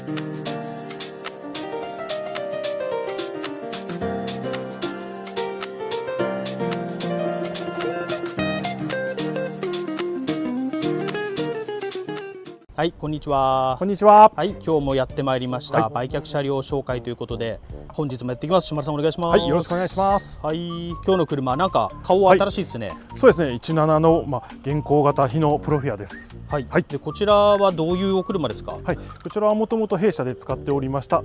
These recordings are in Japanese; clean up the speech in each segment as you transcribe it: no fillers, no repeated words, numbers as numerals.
はい、こんにちは。こんにちは。はい、今日もやってまいりました、売却車両紹介ということで、本日もやっていきます。島田さんお願いします。はい、よろしくお願いします。はい、今日の車なんか顔は新しいですね。そうですね、17の現行型日野プロフィアです。でこちらはどういうお車ですか。はい、こちらはもともと弊社で使っておりました、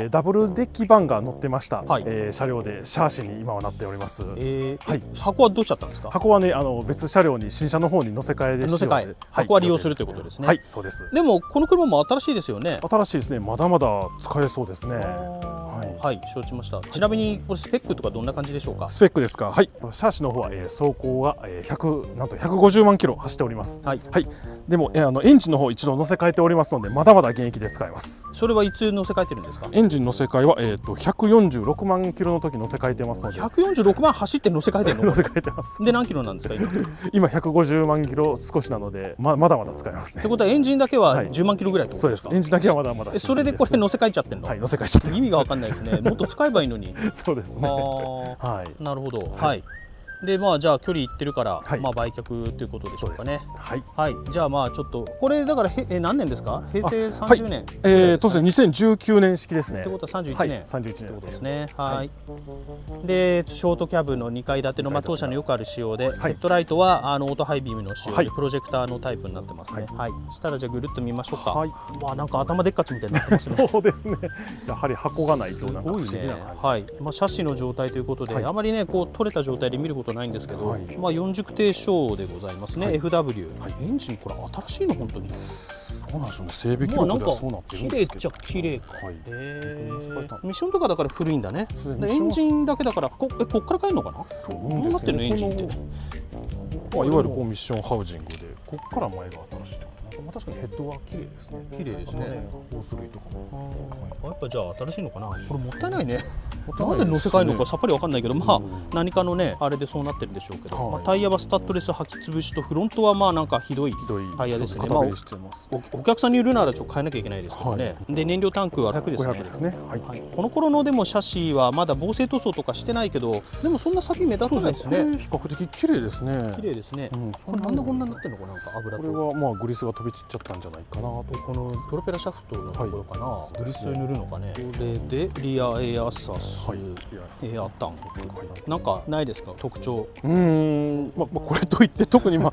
ダブルデッキバンが乗ってました、車両でシャーシに今はなっております。箱はどうしちゃったんですか。箱はね、別車両に新車の方に乗せ替えで乗せ替え、箱は利用するということですね。はい、そうです。でもこの車も新しいですよね。新しいですね。まだまだ使えそうですね。はい、承知ました。ちなみにこれスペックとかどんな感じでしょうか。スペックですか。はい、シャーシの方は、走行がなんと150万キロ走っております。はい。でもエンジンの方一度乗せ替えておりますので、まだまだ現役で使えます。それはいつ乗せ替えてるんですか。エンジン乗せ替えは146万キロの時乗せ替えてますので。146万走って乗せ替えてるの。乗せ替えてます。で何キロなんですか今。今150万キロ少しなので、まだまだ使えますね。ってことはエンジンだけは10万キロぐらいってことですか。そうです。エンジンだけはまだまだ。それでこれ乗せ替えちゃってんの。はい、乗せ替えちゃってます。意味がわかんないですね。もっと使えばいいのに。そうですね。はい。なるほど。はい。でじゃあ距離いってるから、売却ということでしょうかね。はい。じゃあちょっとこれだから何年ですか。平成30年。当然2019年式ですね。ってことは31年。31年ってことですね。はい。でショートキャブの2階建ての当社のよくある仕様で、ヘッドライトはオートハイビームの仕様でプロジェクターのタイプになってますね。はい。そしたらじゃあぐるっと見ましょうか。はい。なんか頭でっかちみたいになってますね。そうですね。やはり箱がないとなんか不思議な感じです。はい。シャシの状態ということで、あまりねこう取れた状態で見ることないんですけど、40形小でございますね。FW。エンジンこれ新しいの本当に。そうなんですよね。整備記録ではそうなってるんですけど。綺麗っちゃ綺麗か。ミッションとかだから古いんだね。エンジンだけだからこっから変えるのかな。どうなってるのエンジンって。いわゆるミッションハウジングでこっから前が新しいってこと。確かにヘッドは綺麗ですね。綺麗ですね。ホース類とかも。やっぱじゃあ新しいのかな。これもったいないね。なんで乗せ替えるのかさっぱりわかんないけど、何かのねあれでそうなってるんでしょうけど、タイヤはスタッドレス履き潰しとフロントはなんかひどいタイヤですね。お客さんに売るならちょっと変えなきゃいけないですからね。で燃料タンクは500ですね。この頃のでもシャシはまだ防水塗装とかしてないけど、でもそんな先目立たないですね。比較的綺麗ですね。綺麗ですね。これなんでこんなになってるのかなんか油と。これはグリスが飛び散っちゃったんじゃないかなと。このプロペラシャフトのところかな。グリス塗るのかね。これでリアエアサス、エアタンク。なんかないですか特徴。これといって特に結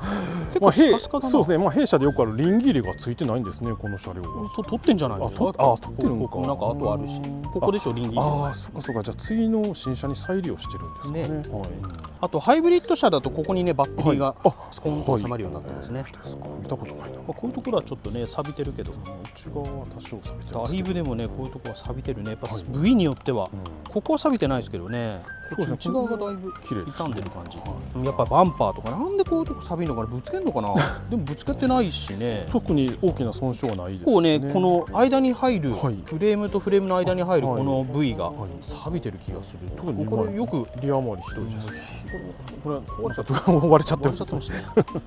構スカスカだな。そうですね。弊社でよくあるリンギリがついてないんですねこの車両は。取ってんじゃないですか。取ってるのか。なんか跡あるし。ここでしょリンギリ。そうかそうか。じゃあ次の新車に再利用してるんですかね。あとハイブリッド車だとここにねバッテリーがスコーンと収まるようになってますね。見たことないな。こういうところはちょっとね錆びてるけど、内側は多少錆びてます。だいぶでもねこういうところは錆びてるね。やっぱ部位によってはここは錆びてないですけどね。内側がだいぶ傷んでる感じ。やっぱバンパーとかなんでこういうとこ錆びるのかな。ぶつけるのかな。でもぶつけてないしね。特に大きな損傷はないですね。こうねこの間に入るフレームとフレームの間に入るこの部位が錆びてる気がする。特にこれよくリア周りひどいです。これ割れちゃってますね。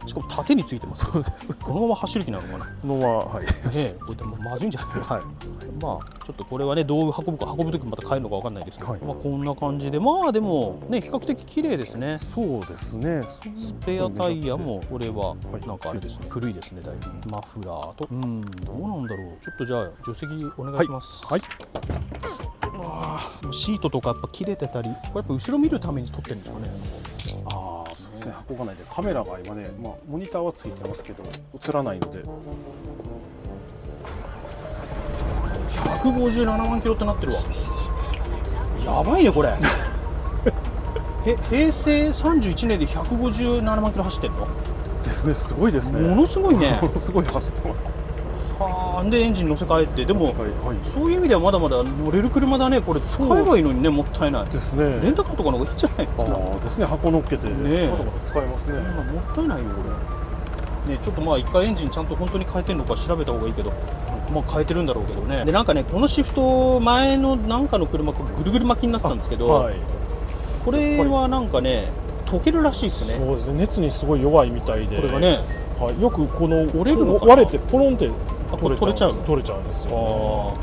しかも縦についてます。そうです。このまま走る気なのかな。このままこれまずいんじゃない。ちょっとこれはねどう運ぶときまた変えるのかわかんないですけど、こんな感じででもね比較的綺麗ですね。そうですね。スペアタイヤもこれはなんかあれですね。古いですねだいぶ。マフラーとどうなんだろう。ちょっとじゃあ助手席お願いします。はい。シートとかやっぱ切れてたり、これやっぱ後ろ見るために撮ってるんですかね。そうですね。箱がないでカメラが今ねモニターはついてますけど映らないので。157万キロってなってるわ。やばいねこれ。平成31年で157万キロ走ってるのですね。すごいですね。ものすごいね。すごい走ってます。でエンジン乗せ替えて、でもそういう意味ではまだまだ乗れる車だね。これ使えばいいのにね。もったいないですね。レンタカーとかの方がいいんじゃないのですね。箱乗っけてねまだまだ使えますね。もったいないよこれね。ちょっと一回エンジンちゃんと本当に変えてるのか調べた方がいいけど、変えてるんだろうけどね。でなんかねこのシフト前のなんかの車ぐるぐる巻きになってたんですけど、これはなんかね溶けるらしいですね。そうですね。熱にすごい弱いみたいで、これがね、よくこの折れるのかな、割れてポロンってこれ取れちゃうんですよ。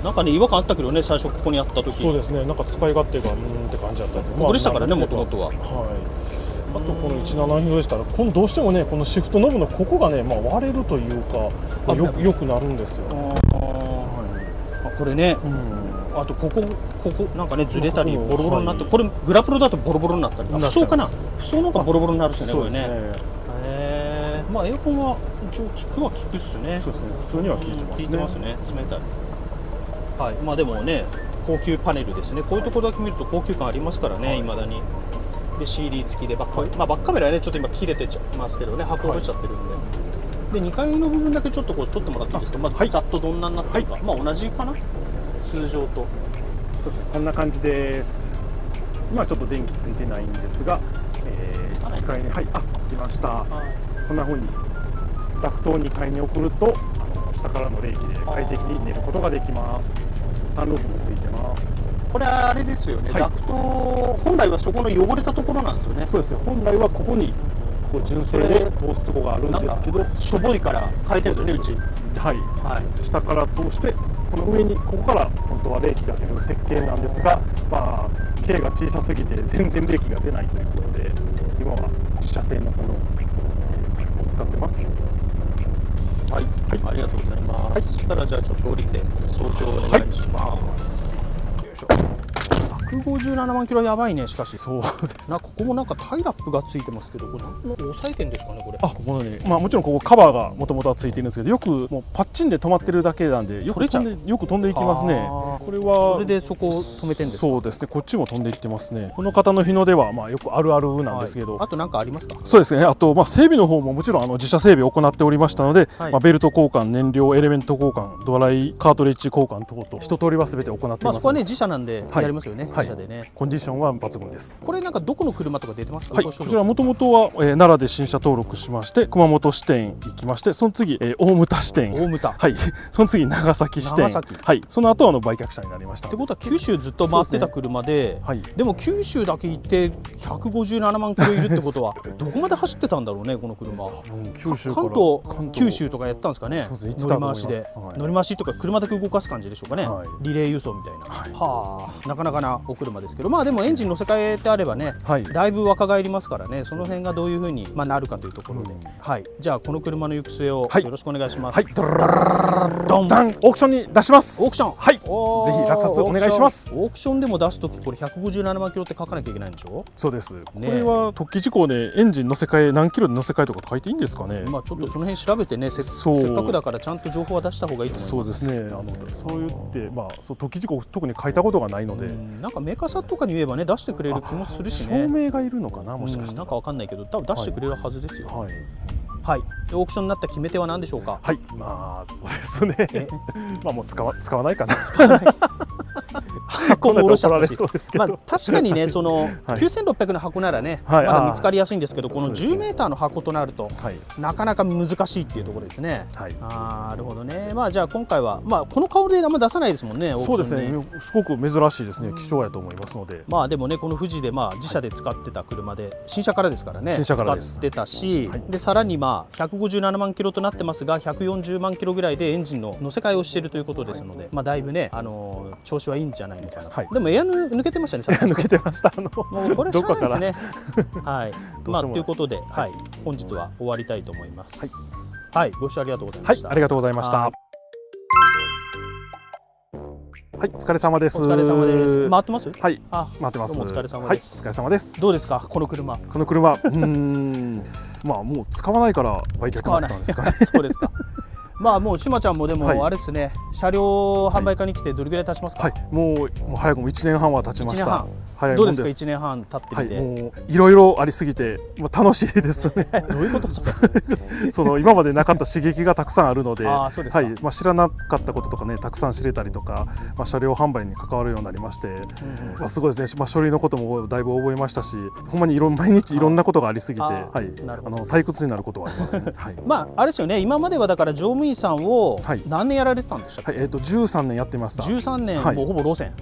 なんかね違和感あったけどね、最初ここにあった時。そうですね、なんか使い勝手がって感じだったり、ここでしたからね、もともとは。はい。あとこの17ヒロでしたら、どうしてもねこのシフトノブのここがね、割れるというかよくなるんですよ。これね、あとここなんかねずれたりボロボロになって、これグラプロだとボロボロになったり、不装かな、不装なんかボロボロになるっすね、これね。まあエアコンは一応効くっすね。そうですね、普通には効いてますね。冷たい。はい、まあでもね高級パネルですね。こういうところだけ見ると高級感ありますからね、いまだに。で CD 付きでバックカメラはねちょっと今切れてちゃいますけどね、箱落ちちゃってるんで。で2階の部分だけちょっとこう撮ってもらっていいですか。まあざっとどんなになってるか、まあ同じかな、通常と。そうですね、こんな感じです。今ちょっと電気ついてないんですが、2階につきました。こんな風にダクトを2階に送ると下からの冷気で快適に寝ることができます。サンルーフもついてます。これあれですよね、ダクト本来はそこの汚れたところなんですよね。そうですよ、本来はここに純正で通すところがあるんですけど、しょぼいから変えてるんですね、うち。はい、下から通してこの上にここから本当は冷気が出る設計なんですが、径が小さすぎて全然冷気が出ないということで、今は自社製のこのを使ってます。はい、ありがとうございます。そしたらじゃあちょっと降りて掃除をお願いします。よいしょ。157万キロやばいね。しかしそうですここもなんかタイラップがついてますけど、これ何の抑えてんですかね、これ。このね、もちろんここカバーがもともとはついてるんですけど、よくもうパッチンで止まってるだけなんでよく飛んでいきますね。これはそれでそこを止めてんですか。そうですね、こっちも飛んでいってますね。この方の日の出はよくあるあるなんですけど、あと何かありますか。そうですね、あと整備の方ももちろん自社整備を行っておりましたので、ベルト交換、燃料エレメント交換、ドライカートリッジ交換等々一通りは全て行っています。そこはね自社なんでやりますよね。自社でね。コンディションは抜群です。これなんかどこの車とか出てますか。こちらもともとは奈良で新車登録しまして、熊本支店行きまして、その次大牟田支店、その次長崎支店、その後売却者になりました。ってことは九州ずっと回ってた車で、でも九州だけ行って157万キロいるってことはどこまで走ってたんだろうね、この車。関東九州とかやったんですかね。乗り回しで、乗り回しとか車だけ動かす感じでしょうかね。リレー輸送みたいな。なかなかなお車ですけど、でもエンジン乗せ替えてあればね、だいぶ若返りますからね。その辺がどういうふうになるかというところで、じゃあこの車の行く末をよろしくお願いします。ドンオークションに出します。オークション、ぜひ落札お願いします。オークションでも出すときこれ157万キロって書かなきゃいけないんでしょ。そうです。これは突起事故でエンジン乗せ替え何キロで乗せ替えとか書いていいんですかね。ちょっとその辺調べてね、せっかくだからちゃんと情報は出した方がいいと思います。そうですね。そう言って突起事故特に書いたことがないので、なんかメーカーさんとかに言えばね出してくれる気もするしね。証明がいるのかな、もしかして。なんかわかんないけど多分出してくれるはずですよ。オークションになった決め手は何でしょうか。そうですね。もう使わないかな。箱も下ろしちゃったし、確かにね、その9600の箱ならね、まだ見つかりやすいんですけど、この10メーターの箱となると、なかなか難しいっていうところですね。なるほどね。じゃあ今回はこの香りであんま出さないですもんね。そうですね。すごく珍しいですね。希少やと思いますので。でもね、この富士で自社で使ってた車で新車からですからね。使ってたし、でさらに157万キロとなってますが、140万キロぐらいでエンジンの乗せ替えをしているということですので、だいぶね調子はいいんじゃないみたいな。でもエア抜けてましたね。抜けてました。もうこれしゃあないですね。ということで、本日は終わりたいと思います。ご視聴ありがとうございました。ありがとうございました。お疲れ様です。お疲れ様です。回ってます？回ってます。お疲れ様です。お疲れ様です。どうですか、この車？この車、もう使わないから売却だったんですかね。そうですか。もうしまちゃんもでもあれですね、車両販売課に来てどれぐらい経ちますか？もう早くも1年半は経ちました。どうですか、1年半経ってみて。もういろいろありすぎて楽しいですね。どういうことですか？今までなかった刺激がたくさんあるので、知らなかったこととかね、たくさん知れたりとか、車両販売に関わるようになりまして、すごいですね。書類のこともだいぶ覚えましたし、ほんまに毎日いろんなことがありすぎて、退屈になることはありますね。あれですよね、今まではだから乗務員さんを何年やられてたんでしたっけ？13年やってました。13年、もうほぼ路線。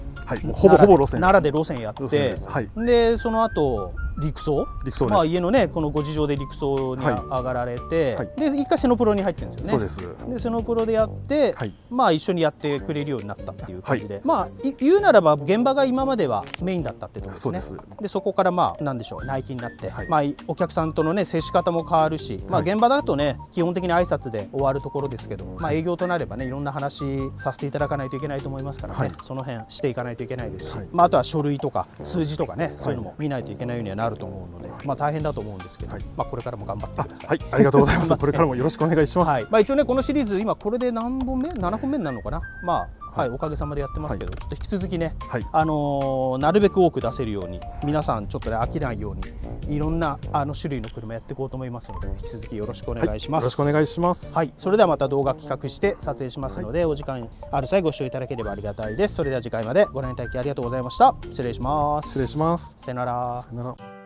ほぼ路線。奈良で路線やって、でその後陸送陸送です。まあ家のねこのご事情で陸送に上がられて、で一回シノプロに入ってるんですよね。そうです。でシノプロでやって、まあ一緒にやってくれるようになったっていう感じで、まあ言うならば現場が今まではメインだったってことですね。でそこからまあなんでしょう、内勤になって、まあお客さんとのね接し方も変わるし、まあ現場だとね基本的に挨拶で終わるところですけど、まあ営業となればねいろんな話させていただかないといけないと思いますからね、その辺していかないといけないですし、まああとは書類とか数字とかね、そういうのも見ないといけないようにはなると思うので、まあ大変だと思うんですけど、まあこれからも頑張ってください。はい、ありがとうございます。これからもよろしくお願いします。まあ一応ねこのシリーズ今これで何本目？7本目になるのかな。まあはい、おかげさまでやってますけど、ちょっと引き続きね、なるべく多く出せるように、皆さんちょっとね飽きないようにいろんな種類の車やっていこうと思いますので、引き続きよろしくお願いします。よろしくお願いします。はい、それではまた動画企画して撮影しますので、お時間ある際ご視聴いただければありがたいです。それでは次回までご覧いただきありがとうございました。失礼します。失礼します。さよなら。さよなら。